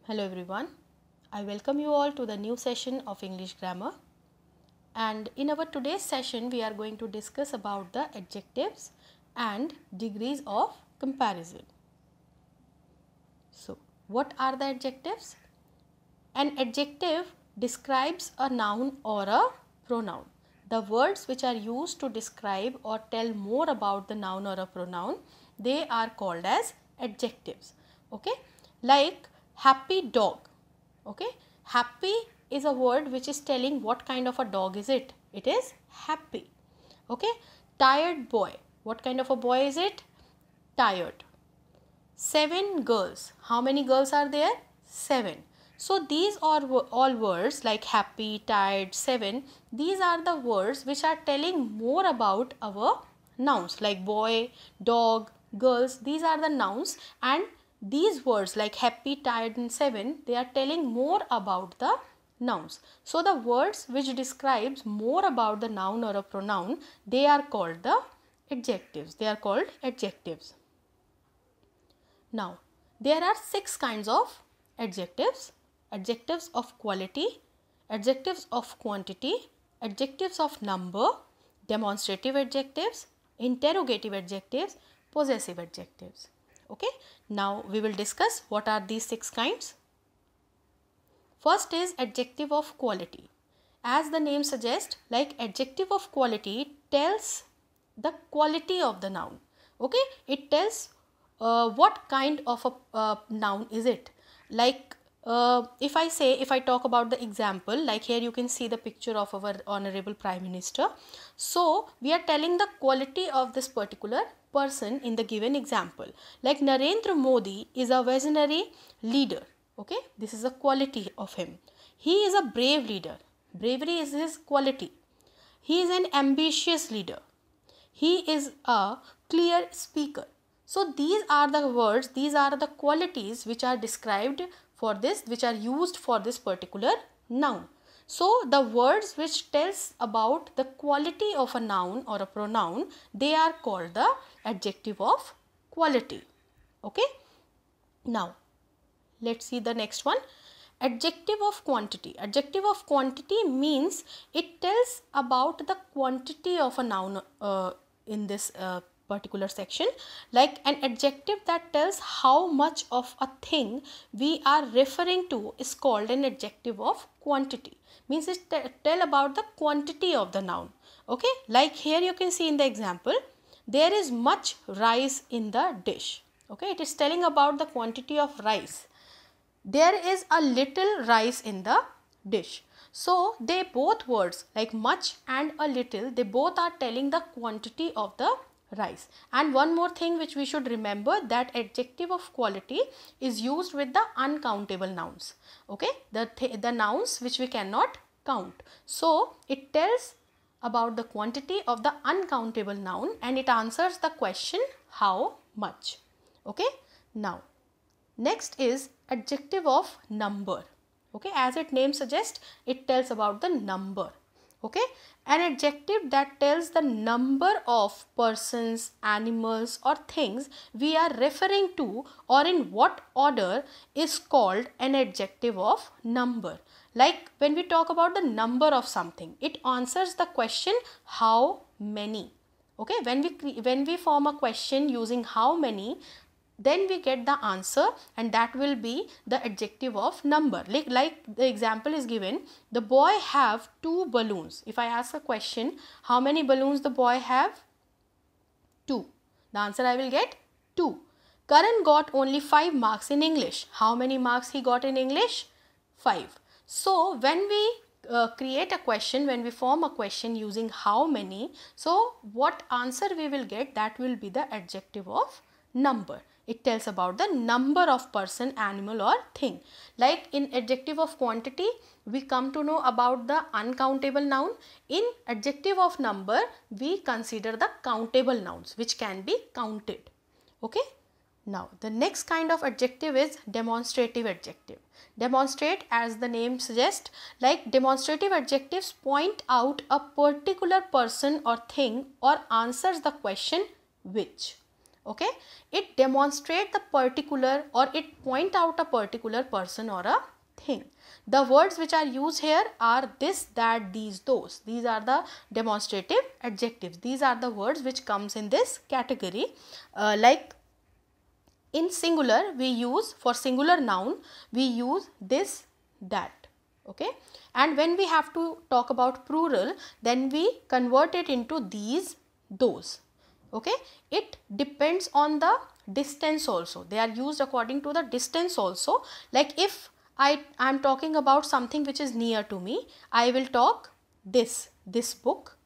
Hello everyone, I welcome you all to the new session of English grammar, and in our today's session we are going to discuss about the adjectives and degrees of comparison. So, what are the adjectives? An adjective describes a noun or a pronoun. The words which are used to describe or tell more about the noun or a pronoun, they are called as adjectives. Okay, like happy dog. Okay, happy is a word which is telling what kind of a dog is it. It is happy. Okay, tired boy. What kind of a boy is it? Tired. 7 girls. How many girls are there? 7. So these are all words like happy, tired, 7. These are the words which are telling more about our nouns like boy, dog, girls. These are the nouns, and these words like happy, tired and 7, they are telling more about the nouns. So the words which describes more about the noun or a pronoun, they are called the adjectives. They are called adjectives. Now, there are 6 kinds of adjectives: adjectives of quality, adjectives of quantity, adjectives of number, demonstrative adjectives, interrogative adjectives, possessive adjectives. Okay, now we will discuss what are these 6 kinds. First is adjective of quality. As the name suggests, like adjective of quality tells the quality of the noun. Okay, it tells what kind of a noun is it. Like if I talk about the example, like here you can see the picture of our honorable Prime Minister. So we are telling the quality of this particular person in the given example. Like Narendra Modi is a visionary leader. Okay, this is a quality of him. He is a brave leader. Bravery is his quality. He is an ambitious leader. He is a clear speaker. So these are the words, these are the qualities which are described for this, which are used for this particular noun. So the words which tells about the quality of a noun or a pronoun, they are called the adjective of quality. Okay. Now, let's see the next one. Adjective of quantity. Adjective of quantity means it tells about the quantity of a noun in this particular section. Like an adjective that tells how much of a thing we are referring to is called an adjective of quantity. Means it tell about the quantity of the noun. Okay, like here you can see in the example, there is much rice in the dish. Okay, it is telling about the quantity of rice. There is a little rice in the dish. So they both words like much and a little, they both are telling the quantity of the rice. And one more thing which we should remember, that adjective of quality is used with the uncountable nouns. Okay, the nouns which we cannot count. So it tells about the quantity of the uncountable noun and it answers the question how much. Okay, now next is adjective of number. Okay, as its name suggests, it tells about the number. Okay, an adjective that tells the number of persons, animals or things we are referring to or in what order is called an adjective of number. Like when we talk about the number of something, it answers the question how many. Okay, when we form a question using how many, then we get the answer and that will be the adjective of number. Like the example is given, the boy have 2 balloons. If I ask a question, how many balloons the boy have? 2. The answer I will get 2. Karan got only 5 marks in English. How many marks he got in English? 5. So when we create a question, when we form a question using how many, so what answer we will get, that will be the adjective of number. It tells about the number of person, animal or thing. Like in adjective of quantity, we come to know about the uncountable noun. In adjective of number, we consider the countable nouns which can be counted. Okay. Now the next kind of adjective is demonstrative adjective. Demonstrate, as the name suggests, like demonstrative adjectives point out a particular person or thing or answers the question which. Okay, it demonstrate the particular, or it point out a particular person or a thing. The words which are used here are this, that, these, those. These are the demonstrative adjectives. These are the words which comes in this category. Like in singular, we use, for singular noun, we use this, that. Okay, and when we have to talk about plural, then we convert it into these, those. Okay, it depends on the distance also. They are used according to the distance also. Like if I am talking about something which is near to me, I will talk this book.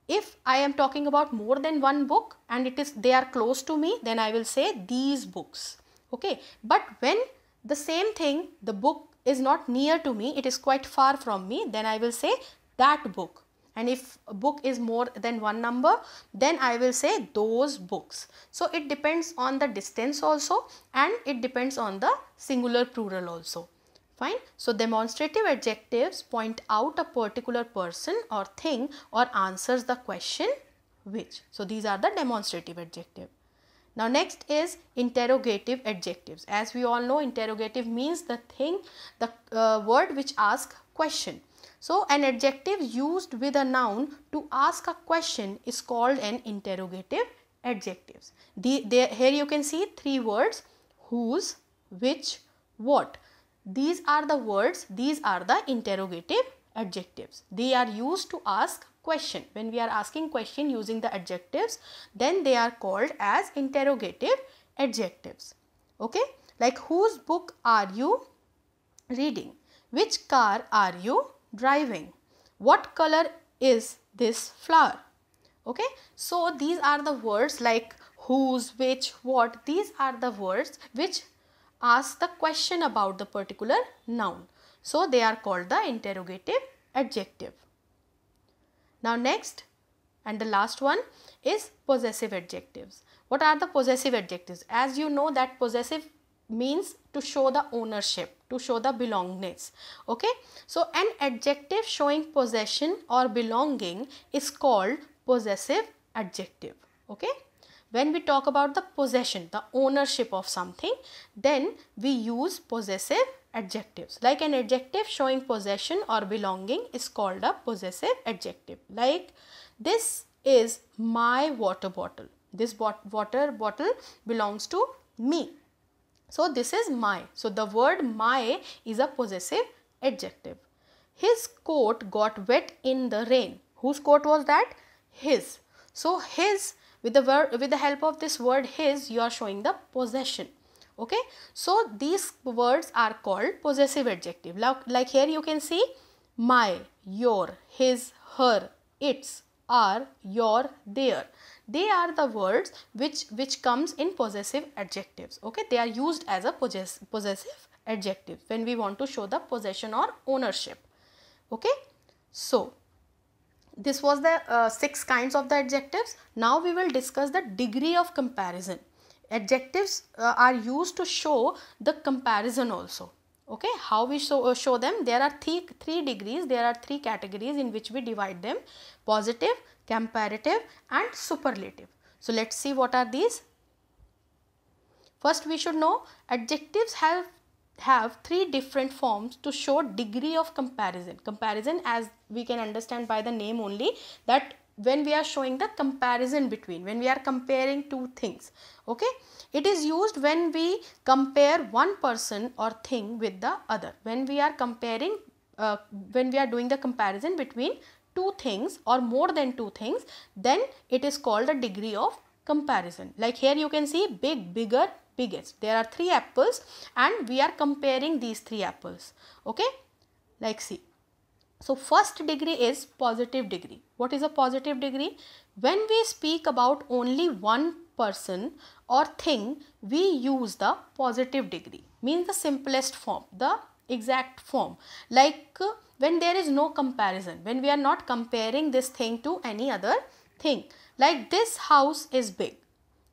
If I am talking about more than one book and they are close to me, then I will say these books. Okay, but when the same thing, the book is not near to me, it is quite far from me, then I will say that book. And if a book is more than one number, then I will say those books. So it depends on the distance also, and it depends on the singular plural also. Fine. So demonstrative adjectives point out a particular person or thing or answers the question which. So these are the demonstrative adjective. Now next is interrogative adjectives. As we all know, interrogative means the thing, the word which asks question. So an adjective used with a noun to ask a question is called an interrogative adjectives. Here you can see three words: whose, which, what. These are the words, these are the interrogative adjectives. They are used to ask question. When we are asking question using the adjectives, then they are called as interrogative adjectives. Okay, like whose book are you reading? Which car are you driving? What color is this flower? Okay, so these are the words like whose, which, what. These are the words which ask the question about the particular noun. So they are called the interrogative adjective. Now next and the last one is possessive adjectives. What are the possessive adjectives? As you know that possessive means to show the ownership, to show the belongingness. Okay, so an adjective showing possession or belonging is called possessive adjective. Okay, when we talk about the possession, the ownership of something, then we use possessive adjectives. Like an adjective showing possession or belonging is called a possessive adjective. Like this is my water bottle. This water bottle belongs to me. So this is my. So the word my is a possessive adjective. His coat got wet in the rain. Whose coat was that? His. So his, with the help of this word his, you are showing the possession. Okay, so these words are called possessive adjective. Like here you can see my, your, his, her, its, our, your, their. They are the words which comes in possessive adjectives. Okay, they are used as a possessive adjective when we want to show the possession or ownership. Okay, so this was the 6 kinds of the adjectives. Now we will discuss the degree of comparison. Adjectives are used to show the comparison also. Okay, how we show them? There are three degrees, there are 3 categories in which we divide them: positive, comparative and superlative. So let's see what are these. First we should know adjectives have 3 different forms to show degree of comparison. Comparison, as we can understand by the name only, that when we are showing the comparison between, when we are comparing 2 things. Okay, it is used when we compare one person or thing with the other. When we are comparing, when we are doing the comparison between 2 things or more than 2 things, then it is called a degree of comparison. Like here you can see big, bigger, biggest. There are 3 apples and we are comparing these 3 apples. Okay, like see. So first degree is positive degree. What is a positive degree? When we speak about only one person or thing, we use the positive degree, means the simplest form, the exact form. Like when there is no comparison, when we are not comparing this thing to any other thing. Like this house is big.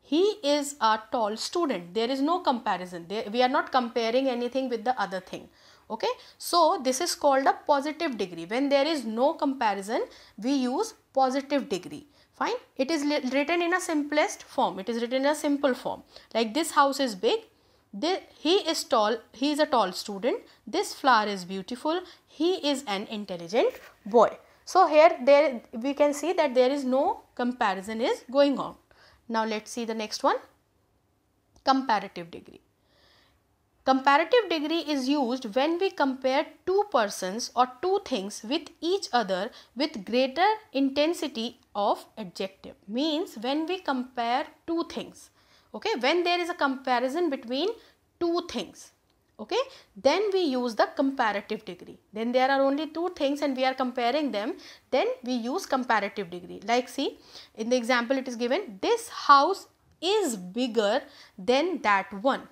He is a tall student. There is no comparison. We are not comparing anything with the other thing. Okay, so this is called a positive degree. When there is no comparison, we use positive degree. Fine. It is written in a simplest form. It is written in a simple form. Like this house is big. He is tall. He is a tall student. This flower is beautiful. He is an intelligent boy. So here we can see that there is no comparison is going on. Now let's see the next one. Comparative degree. Comparative degree is used when we compare two persons or two things with each other with greater intensity of adjective. Means when we compare two things, okay, when there is a comparison between two things, okay, then we use the comparative degree. Then there are only two things and we are comparing them, then we use comparative degree. Like see, in the example it is given, this house is bigger than that one.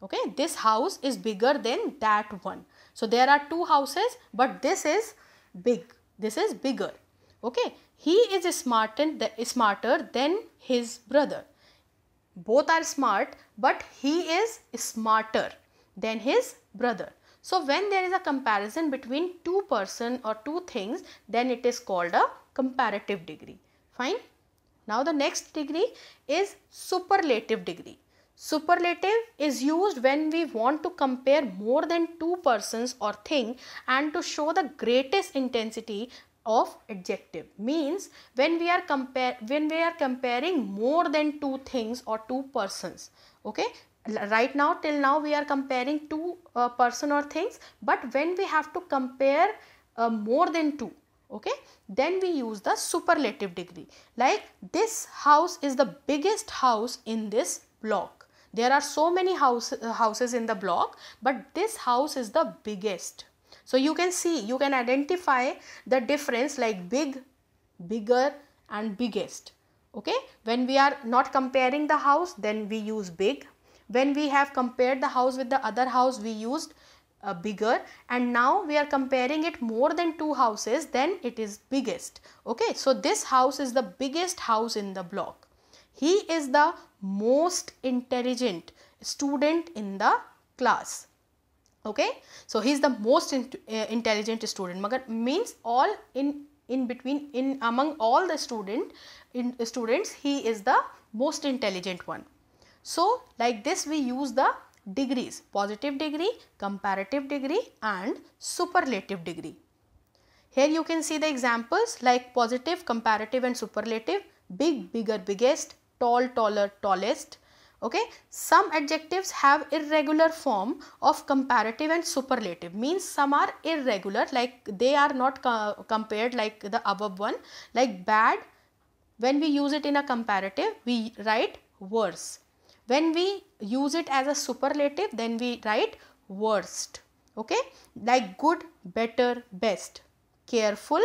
Okay, this house is bigger than that one. So there are two houses, but this is big, this is bigger. Okay, he is smarter than his brother. Both are smart, but he is smarter than his brother. So when there is a comparison between two person or two things, then it is called a comparative degree. Fine. Now the next degree is superlative degree. Superlative is used when we want to compare more than two persons or thing and to show the greatest intensity of adjective. Means when we are comparing more than two things or two persons. Okay, right now till now we are comparing two person or things, but when we have to compare more than two, okay, then we use the superlative degree. Like this house is the biggest house in this block. There are so many houses in the block, but this house is the biggest. So you can see, you can identify the difference like big, bigger and biggest. Okay, when we are not comparing the house, then we use big. When we have compared the house with the other house, we used bigger, and now we are comparing it more than two houses, then it is biggest. Okay, so this house is the biggest house in the block. He is the most intelligent student in the class. Okay, so he is the most intelligent student. Means all in between, among all the students, he is the most intelligent one. So like this we use the degrees: positive degree, comparative degree and superlative degree. Here you can see the examples like positive, comparative and superlative: big, bigger, biggest, tall, taller, tallest. Okay, some adjectives have irregular form of comparative and superlative. Means some are irregular, like they are not compared like the above one. Like bad, when we use it in a comparative, we write worse. When we use it as a superlative, then we write worst. Okay, like good, better, best, careful,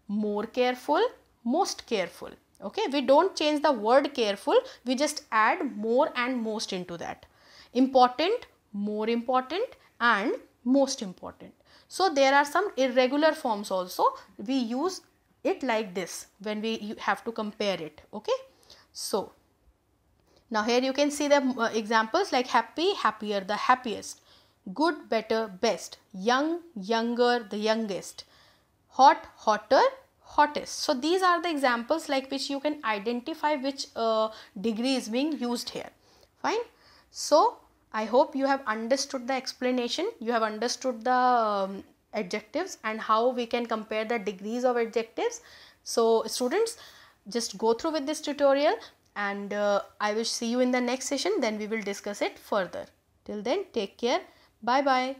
more careful, most careful. Okay, we don't change the word careful, we just add more and most into that. Important, more important and most important. So there are some irregular forms also. We use it like this when we have to compare it. Okay, so now here you can see the examples like happy, happier, the happiest, good, better, best, young, younger, the youngest, hot, hotter, hottest. So these are the examples like which you can identify which degree is being used here. Fine. So I hope you have understood the explanation, you have understood the adjectives and how we can compare the degrees of adjectives. So students, just go through with this tutorial and I will see you in the next session, then we will discuss it further. Till then, take care. Bye bye.